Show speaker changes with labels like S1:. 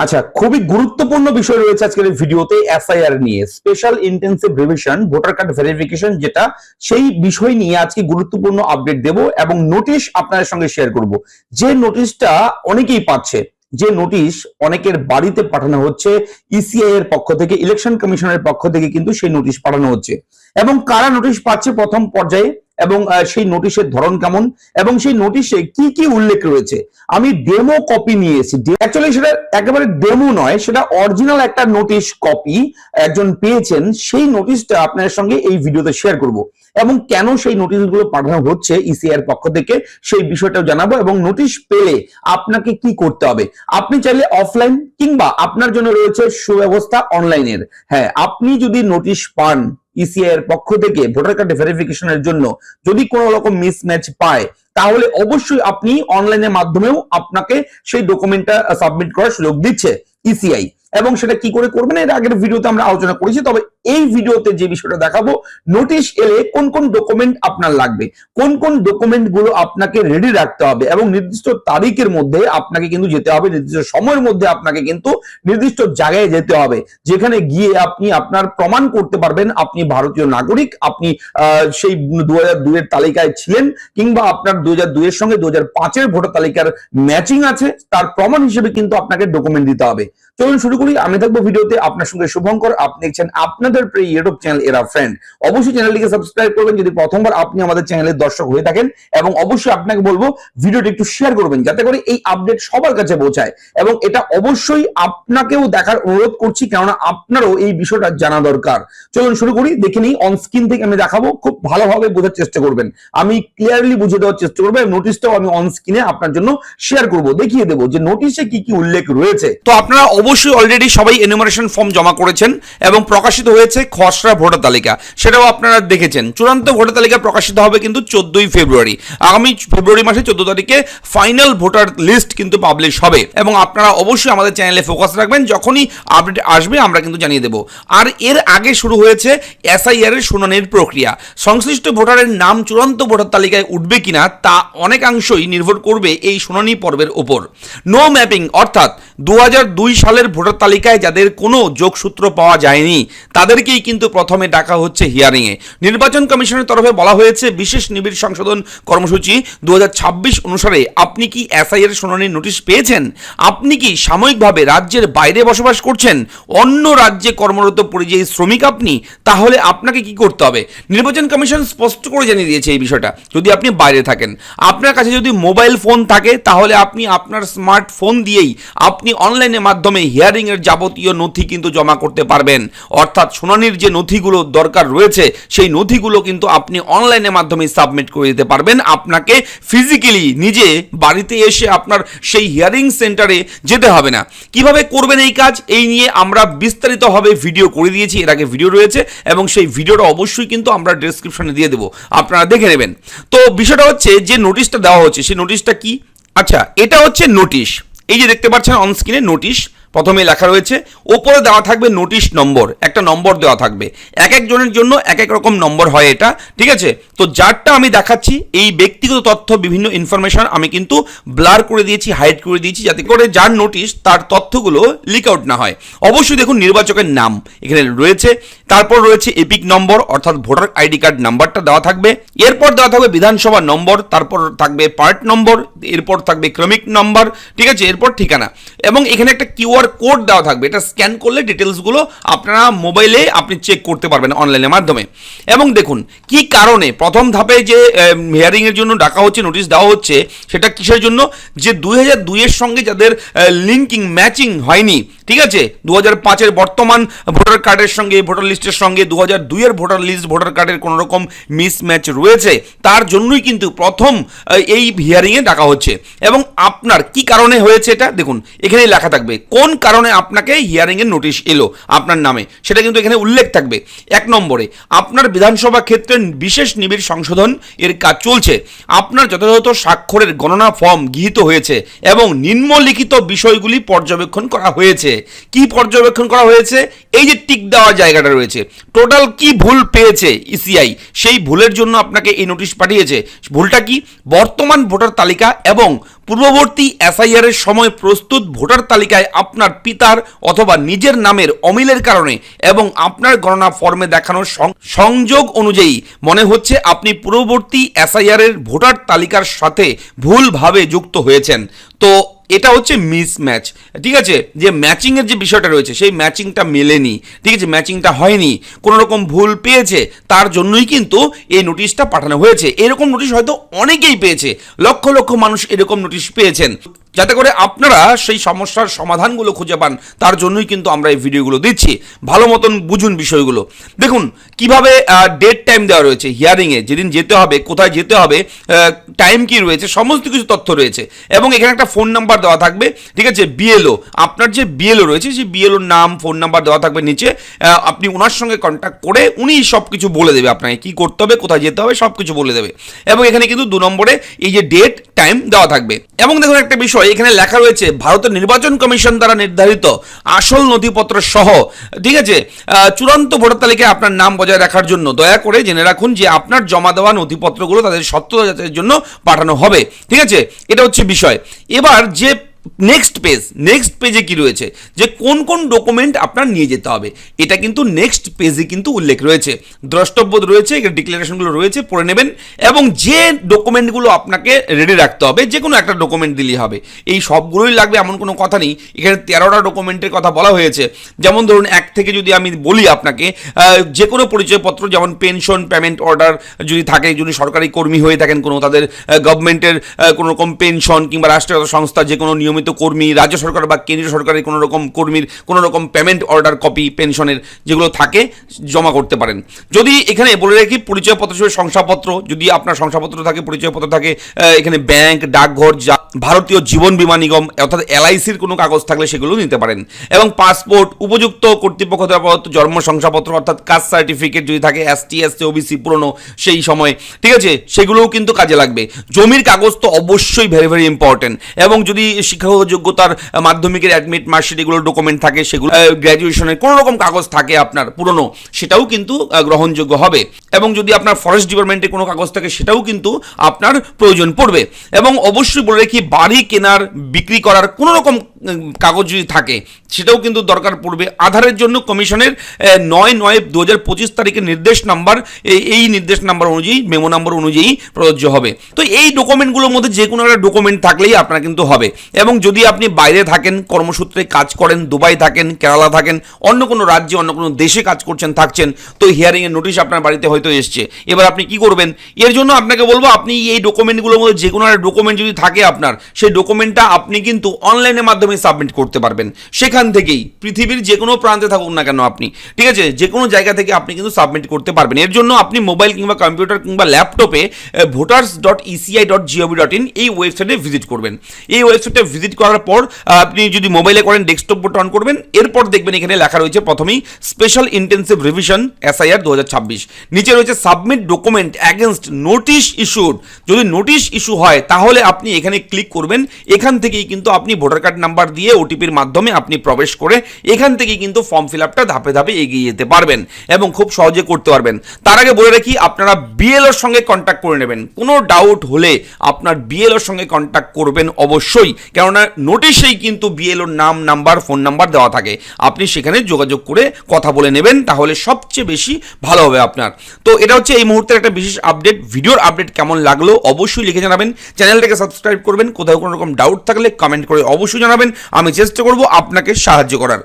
S1: আচ্ছা, খুবই গুরুত্বপূর্ণ বিষয় রয়েছে আজকের এই ভিডিওতে এসআইআর নিয়ে, special intensive revision voter card verification, যেটা সেই বিষয় নিয়ে আজকে গুরুত্বপূর্ণ আপডেট দেব এবং নোটিশ আপনাদের সঙ্গে শেয়ার করব। যে নোটিশটা অনেকেই পাচ্ছে, যে নোটিশ অনেকের বাড়িতে পাঠানো হচ্ছে ইসিআই এর পক্ষ থেকে, ইলেকশন কমিশনের পক্ষ থেকে কিন্তু সেই নোটিশ পাঠানো হচ্ছে। এবং কারা নোটিশ পাচ্ছে প্রথম পর্যায়ে, এবং সেই নোটিশের ধরন কেমন, এবং সেই নোটিশে কি কি উল্লেখ রয়েছে, আমি ডেমো কপি নিয়ে এসেছি। অ্যাকচুয়ালি সেটা একেবারে ডেমো নয়, সেটা অরিজিনাল একটা নোটিশ কপি একজন পেয়েছেন। সেই নোটিশটা আপনাদের সঙ্গে এই ভিডিওতে শেয়ার করব এবং কেন সেই নোটিশগুলো পাঠানো হচ্ছে ইসিআই এর পক্ষ থেকে সেই বিষয়টাও জানাবো, এবং নোটিশ পেলে আপনাকে কি করতে হবে। আপনি চাইলে অফলাইন কিংবা আপনার জন্য রয়েছে সুব্যবস্থা অনলাইনের। হ্যাঁ, আপনি যদি নোটিশ পান ইসিআই এর পক্ষ থেকে ভোটার কার্ড ভেরিফিকেশনের জন্য, যদি কোনো রকম মিসম্যাচ পায়, তাহলে অবশ্যই আপনি অনলাইনের মাধ্যমেও আপনাকে সেই ডকুমেন্টটা সাবমিট করার সুযোগ দিচ্ছে ইসিআই। এবং সেটা কি করে করবেন এর আগের ভিডিওতে আমরা আলোচনা করেছি। তবে এই ভিডিওতে যে বিষয়টা দেখাবো, নোটিশ এলে কোন কোন ডকুমেন্ট আপনার লাগবে, কোন কোন ডকুমেন্ট গুলো আপনাকে রেডি রাখতে হবে, এবং নির্দিষ্ট তারিখের মধ্যে আপনাকে কিন্তু যেতে হবে, নির্দিষ্ট সময়ের মধ্যে আপনাকে কিন্তু নির্দিষ্ট জায়গায় যেতে হবে, যেখানে গিয়ে আপনি আপনার প্রমাণ করতে পারবেন আপনি ভারতীয় নাগরিক, আপনি সেই 2002 এর তালিকায় ছিলেন, কিংবা আপনার 2002 এর সঙ্গে 2005 এর ভোটার তালিকার ম্যাচিং আছে, তার প্রমাণ হিসেবে কিন্তু আপনাকে ডকুমেন্ট দিতে হবে। চলুন শুরু করি। আমি থাকবো ভিডিওতে আপনার সঙ্গে শুভঙ্কর। আপনি দেখছেন আপনাদের প্রিয় ইউটিউব চ্যানেল এরা ফ্রেন্ড। অবশ্যই চ্যানেলটিকে সাবস্ক্রাইব করবেন যদি প্রথমবার আপনি আমাদের চ্যানেলের দর্শক হয়ে থাকেন, এবং অবশ্যই আপনাকে বলবো ভিডিওটি একটু শেয়ার করবেন যাতে করে এই আপডেট সবার কাছে পৌঁছায়। এবং এটা অবশ্যই আপনাকেও দেখার অনুরোধ করছি, কেননা আপনারও এই বিষয়টা জানা দরকার। চলুন শুরু করি। দেখে নিই, অন স্ক্রিন থেকে আমি দেখাবো, খুব ভালোভাবে বোঝার চেষ্টা করবেন, আমি ক্লিয়ারলি বুঝিয়ে দেওয়ার চেষ্টা করবো, এবং নোটিশটাও আমি অন স্ক্রিনে আপনার জন্য শেয়ার করব, দেখিয়ে দেবো যে নোটিশে কি কি উল্লেখ রয়েছে।
S2: তো আপনারা অবশ্যই অলরেডি সবাই এনুমারেশন ফর্ম জমা করেছেন এবং প্রকাশিত হয়েছে খসড়া ভোটার তালিকা, সেটাও আপনারা দেখেছেন। চূড়ান্ত ভোটার তালিকা প্রকাশিত হবে কিন্তু 14ই ফেব্রুয়ারি, আগামী ফেব্রুয়ারি মাসে 14 তারিখে ফাইনাল ভোটার লিস্ট কিন্তু পাবলিশ হবে। এবং আপনারা অবশ্যই আমাদের চ্যানেলে ফোকাস রাখবেন, যখনই আপডেট আসবে আমরা কিন্তু জানিয়ে দেব। আর এর আগে শুরু হয়েছে এসআইআর এর শুনানির প্রক্রিয়া। সংশ্লিষ্ট ভোটারের নাম চূড়ান্ত ভোটার তালিকায় উঠবে কিনা তা অনেকাংশই নির্ভর করবে এই শুনানি পর্বের উপর। নো ম্যাপিং অর্থাৎ 2002 সালের ভোটার তালিকায় যাদের কোনো যোগসূত্র পাওয়া যায়নি তাদেরকেই কিন্তু প্রথমে ডাকা হচ্ছে হিয়ারিংয়ে। নির্বাচন কমিশনের তরফে বলা হয়েছে, বিশেষ নিবিড় সংশোধন কর্মসূচি 2026 অনুসারে আপনি কি এসআইআর শুনানির নোটিশ পেয়েছেন? আপনি কি সাময়িকভাবে রাজ্যের বাইরে বসবাস করছেন, অন্য রাজ্যে কর্মরত পরিযায়ী শ্রমিক আপনি, তাহলে আপনাকে কি করতে হবে? নির্বাচন কমিশন স্পষ্ট করে জানিয়ে দিয়েছে এই বিষয়টা। যদি আপনি বাইরে থাকেন, আপনার কাছে যদি মোবাইল ফোন থাকে, তাহলে আপনি আপনার স্মার্টফোন দিয়েই আপনি অনলাইনের মাধ্যমে হিয়ারিং এর যাবতীয় নথি কিন্তু জমা করতে পারবেন। অর্থাৎ শুনানির যে নথিগুলো দরকার রয়েছে সেই নথিগুলো কিন্তু আপনি অনলাইনের মাধ্যমে সাবমিট করে দিতে পারবেন। আপনাকে ফিজিক্যালি নিজে বাড়িতে এসে আপনার সেই হিয়ারিং সেন্টারে যেতে হবে না। কিভাবে করবেন এই কাজ, এই নিয়ে আমরা বিস্তারিতভাবে ভিডিও করে দিয়েছি, এর আগে ভিডিও রয়েছে, এবং সেই ভিডিওটা অবশ্যই কিন্তু আমরা ডেসক্রিপশনে দিয়ে দেবো, আপনারা দেখে নেবেন। তো বিষয়টা হচ্ছে যে নোটিশটা দেওয়া হচ্ছে, সেই নোটিশটা কি? আচ্ছা, এটা হচ্ছে নোটিশ। এই যে দেখতে পাচ্ছেন অন স্ক্রিনে নোটিশ, প্রথমে লেখা রয়েছে, ওপরে দেওয়া থাকবে নোটিশ নম্বর, একটা নম্বর দেওয়া থাকবে, এক একজনের জন্য এক এক রকম নম্বর হয় এটা, ঠিক আছে? তো যারটা আমি দেখাচ্ছি এই ব্যক্তিগত তথ্য, বিভিন্ন ইনফরমেশন আমি কিন্তু ব্লার করে দিয়েছি, হাইড করে দিয়েছি, যাতে করে যার নোটিশ তার তথ্যগুলো লিক আউট না হয়। অবশ্যই দেখুন নির্বাচকের নাম এখানে রয়েছে, তারপর রয়েছে এপিক নম্বর অর্থাৎ ভোটার আইডি কার্ড নাম্বারটা দেওয়া থাকবে, এরপর দেওয়া থাকবে বিধানসভা নম্বর, তারপর থাকবে পার্ট নম্বর, এরপর থাকবে ক্রমিক নম্বর, ঠিক আছে, এরপর ঠিকানা, এবং এখানে একটা কিউআর কোড দেওয়া থাকবে। এটা স্ক্যান করলে ডিটেলসগুলো আপনারা মোবাইলে আপনি চেক করতে পারবেন অনলাইনের মাধ্যমে। এবং দেখুন কি কারণে প্রথম ধাপে যে হিয়ারিং এর জন্য ডাকা হচ্ছে, নোটিশ দেওয়া হচ্ছে, সেটা কিসের জন্য? যে 2002 এর সঙ্গে যাদের লিঙ্কিং ম্যাচিং হয়নি, ঠিক আছে, 2005 এর বর্তমান ভোটার কার্ডের সঙ্গে, ভোটার লিস্টের সঙ্গে 2002 এর ভোটার লিস্ট ভোটার কার্ডের কোনো রকম মিসম্যাচ রয়েছে, তার জন্যই কিন্তু প্রথম এই হিয়ারিংয়ে ডাকা হচ্ছে। এবং আপনার কি কারণে হয়েছে এটা দেখুন, এখানে লেখা থাকবে কোন কারণে আপনাকে হিয়ারিংয়ের নোটিশ এলো আপনার নামে, সেটা কিন্তু এখানে উল্লেখ থাকবে। 1 নম্বরে, আপনার বিধানসভা ক্ষেত্রে বিশেষ নিবিড় সংশোধন এর কাজ চলছে, আপনার যথাযথ স্বাক্ষরের গণনা ফর্ম গৃহীত হয়েছে এবং নিম্নলিখিত বিষয়গুলি পর্যবেক্ষণ করা হয়েছে। কি পর্যবেক্ষণ করা হয়েছে, এই যে টিক দেওয়ার জায়গাটা রয়েছে, টোটাল কি ভুল পেয়েছে ইসিআই, সেই ভুলের জন্য আপনাকে এই নোটিশ পাঠিয়েছে। ভুলটা কি? বর্তমান ভোটার তালিকা এবং পূর্ববর্তী এসআইআর এর সময় প্রস্তুত ভোটার তালিকায় আপনার পিতার অথবা নিজের নামের অমিলের কারণে এবং আপনার গণনা ফর্মে দেখানোর সংযোগ অনুযায়ী মনে হচ্ছে আপনি পূর্ববর্তী এসআইআর এর ভোটার তালিকার সাথে ভুলভাবে যুক্ত হয়েছেন। তো এটা হচ্ছে মিসম্যাচ, ঠিক আছে, যে ম্যাচিংয়ের যে বিষয়টা রয়েছে সেই ম্যাচিংটা মেলেনি, ঠিক আছে, ম্যাচিংটা হয়নি, কোনো রকম ভুল পেয়েছে, তার জন্যই কিন্তু এই নোটিশটা পাঠানো হয়েছে। এরকম নোটিশ হয়তো অনেকেই পেয়েছে, লক্ষ লক্ষ মানুষ এরকম নোটিশ পেয়েছেন, যাতে করে আপনারা সেই সমস্যার সমাধানগুলো খুঁজে পান, তার জন্যই কিন্তু আমরা এই ভিডিওগুলো দিচ্ছি। ভালো মতন বুঝুন বিষয়গুলো। দেখুন কিভাবে ডেট টাইম দেওয়া রয়েছে, হিয়ারিংয়ে যেদিন যেতে হবে, কোথায় যেতে হবে, টাইম কি রয়েছে, সমস্ত কিছু তথ্য রয়েছে। এবং এখানে একটা ফোন নাম্বার দেওয়া থাকবে, ঠিক আছে, বিএলও, আপনার যে বিএলও রয়েছে সেই বিএলওর নাম, ফোন নাম্বার দেওয়া থাকবে নিচে। আপনি ওনার সঙ্গে কন্ট্যাক্ট করে উনি সব কিছু বলে দেবে আপনাকে কি করতে হবে, কোথায় যেতে হবে, সব কিছু বলে দেবে। এবং এখানে কিন্তু 2 নম্বরে এই যে ডেট টাইম দেওয়া থাকবে। এবং দেখুন একটা বিষয় এখানে লেখা রয়েছে, ভারতের নির্বাচন কমিশন দ্বারা নির্ধারিত আসল নথিপত্র সহ, ঠিক আছে, চূড়ান্ত ভোটার তালিকায় আপনার নাম বজায় রাখার জন্য দয়া করে জেনে রাখুন যে আপনার জমা দেওয়া নথিপত্রগুলো তাদের সত্যতা যাচাইয়ের জন্য পাঠানো হবে, ঠিক আছে, এটা হচ্ছে বিষয়। এবার যে নেক্সট পেজে কি রয়েছে, যে কোন কোন ডকুমেন্ট আপনার নিয়ে যেতে হবে, এটা কিন্তু নেক্সট পেজে কিন্তু উল্লেখ রয়েছে, দ্রষ্টব্য রয়েছে, ডিক্লারেশনগুলো রয়েছে, পড়ে নেবেন। এবং যে ডকুমেন্টগুলো আপনাকে রেডি রাখতে হবে, যে কোনো একটা ডকুমেন্ট দিলেই হবে, এই সবগুলোই লাগবে এমন কোনো কথা নেই। এখানে 13টা ডকুমেন্টের কথা বলা হয়েছে। যেমন ধরুন এক থেকে যদি আমি বলি আপনাকে, যে কোনো পরিচয়পত্র, যেমন পেনশন পেমেন্ট অর্ডার যদি থাকে, যদি সরকারি কর্মী হয়ে থাকেন কোনো, তাদের গভর্নমেন্টের কোনো রকম পেনশন কিংবা রাষ্ট্রায়ত্ত সংস্থা যে কোনো নিয়মিত কর্মী, রাজ্য সরকার বা কেন্দ্রীয় সরকারের কোনো রকম কর্মীর কোনো রকম পেমেন্ট অর্ডার কপি পেনশনের যেগুলো থাকে জমা করতে পারেন। যদি এখানে বলে রাখি পরিচয়পত্র হিসেবে শংসাপত্র, যদি আপনার শংসাপত্র থাকে, পরিচয়পত্র থাকে, এখানে ব্যাংক, ডাকঘর, ভারতীয় জীবন বীমা নিগম অর্থাৎ এলআইসির কোনো কাগজ থাকলে সেগুলো নিতে পারেন। এবং পাসপোর্ট, উপযুক্ত কর্তৃপক্ষ দ্বারা প্রদত্ত জন্ম শংসাপত্র অর্থাৎ কাস্ট সার্টিফিকেট যদি থাকে, এসটি এসসি ওবিসি পুরনো সেই সময়, ঠিক আছে, সেগুলোও কিন্তু কাজে লাগবে। জমির কাগজ তো অবশ্যই ভেরি ভেরি ইম্পর্টেন্ট। এবং যদি শিক্ষাগত যোগ্যতার মাধ্যমিকের অ্যাডমিট মার্কশিট এগুলোর ডকুমেন্ট থাকে, সেগুলো গ্র্যাজুয়েশনের কোনো রকম কাগজ থাকে আপনার পুরনো, সেটাও কিন্তু গ্রহণযোগ্য হবে। এবং যদি আপনার ফরেস্ট ডিপার্টমেন্টের কোনো কাগজ থাকে সেটাও কিন্তু আপনার প্রয়োজন পড়বে। এবং অবশ্যই বলে রাখি বাড়ি কেনার, বিক্রি করার কোনো রকম কাগজ যদি থাকে সেটাও কিন্তু দরকার পড়বে। আধারের জন্য কমিশনের 9/9/2025 তারিখের নির্দেশ নাম্বার, এই নির্দেশ নাম্বার অনুযায়ী, মেমো নাম্বার অনুযায়ী প্রযোজ্য হবে। তো এই ডকুমেন্টগুলোর মধ্যে যে কোনো একটা ডকুমেন্ট থাকলেই আপনার কিন্তু হবে। এবং যদি আপনি বাইরে থাকেন, কর্মসূত্রে কাজ করেন, দুবাই থাকেন, কেরালা থাকেন, অন্য কোনো রাজ্যে, অন্য কোনো দেশে কাজ করছেন, থাকছেন, তো হিয়ারিংয়ের নোটিশ আপনার বাড়িতে হয়তো এসছে। এবার আপনি কি করবেন? এর জন্য আপনাকে বলবো, আপনি এই ডকুমেন্টগুলোর মধ্যে যে কোনো একটা ডকুমেন্ট যদি থাকে আপনার, সেই ডকুমেন্টটা আপনি কিন্তু অনলাইনের মাধ্যমে সাবমিট করতে পারবেন। সেখান থেকেই পৃথিবীর যে কোনো প্রান্তে থাকুন না কেন আপনি, ঠিক আছে, যে কোনো জায়গা থেকে আপনি কিন্তু সাবমিট করতে পারবেন। এর জন্য আপনি মোবাইল কিংবা কম্পিউটার কিংবা ল্যাপটপে voters.eci.gov.in এই ওয়েবসাইটে ভিজিট করবেন। এই ওয়েবসাইটে ভিজিট করার পর আপনি যদি মোবাইলে করেন ডেস্কটপ বোর্ড অন করবেন। এরপর দেখবেন এখানে লেখা রয়েছে প্রথমেই স্পেশাল ইন্টেন্সিভ রিভিশন এসআইআর 2026, নিচে রয়েছে submit document against notice issued. যদি নোটিশ ইস্যু হয় তাহলে আপনি এখানে ক্লিক করবেন। এখান থেকেই কিন্তু আপনি ভোটার কার্ড নাম্বার দিয়ে ওটিপির মাধ্যমে আপনি প্রবেশ করে এখান থেকেই কিন্তু ফর্ম ফিল আপটা ধাপে ধাপে এগিয়ে যেতে পারবেন এবং খুব সহজে করতে পারবেন। তার আগে বলে রাখি, আপনারা বিএলওর সঙ্গে কন্ট্যাক্ট করে নেবেন। কোনো ডাউট হলে আপনার বিএলওর সঙ্গে কন্ট্যাক্ট করবেন অবশ্যই, কেননা নোটিশেই কিন্তু বিএলওর নাম, নাম্বার, ফোন নাম্বার দেওয়া থাকে। আপনি সেখানে যোগাযোগ করে কথা বলে নেবেন, তাহলে সবচেয়ে বেশি ভালো হবে আপনার। তো এটা হচ্ছে এই মুহূর্তের একটা বিশেষ আপডেট। ভিডিওর আপডেট কেমন লাগলো অবশ্যই লিখে জানাবেন। চ্যানেলটাকে সাবস্ক্রাইব করবেন। কোথাও কোনো রকম ডাউট থাকলে কমেন্ট করে অবশ্যই জানাবেন। আমি চেষ্টা করব আপনাকে সাহায্য করার।